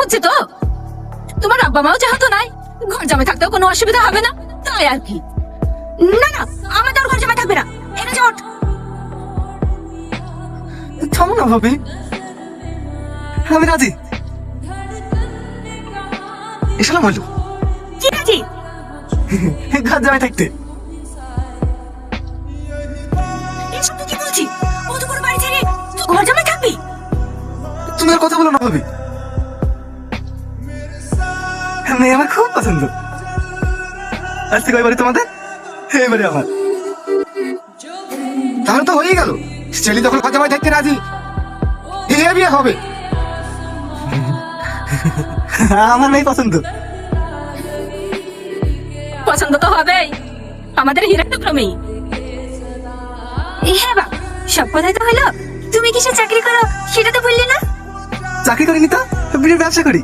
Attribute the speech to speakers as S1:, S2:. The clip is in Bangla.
S1: হচ্ছে তো? তোমার আব্বা মাও যেহেতু নাই, ঘর জামাই থাকতেও কোনো অসুবিধা হবে না, তাই আর কি।
S2: না না, আমার তো আর ঘর জামাই থাকবে না। এনে চট।
S3: থামো না ভাবি, আমি রাজি। এসলাম হলো
S2: কি রাজি?
S3: ঘর জামাই থাকতে।
S2: এসব তুই কি বলছিস? ও তো কোনো বাড়ি ছেড়ে তুই ঘর জামাই থাকবি?
S3: তুমি আর কথা বলো না ভাবি, মেয়ে আমার খুব পছন্দ। আসতে কয় বাড়ি তোমাদের, এবারে আমার। তাহলে তো হয়েই গেল, ছেলে যখন ঘর জামাই থাকতে রাজি, এ বিয়ে হবে। আমার মেয়ে পছন্দ।
S1: পছন্দ তো হবেই, আমাদের হীরা টুকরো মেয়ে।
S2: হ্যাঁ বা, সব কথাই তো হলো। তুমি কিসে চাকরি করো সেটা তো বললি না?
S3: চাকরি করিনি তো, বিড়ির ব্যবসা করি।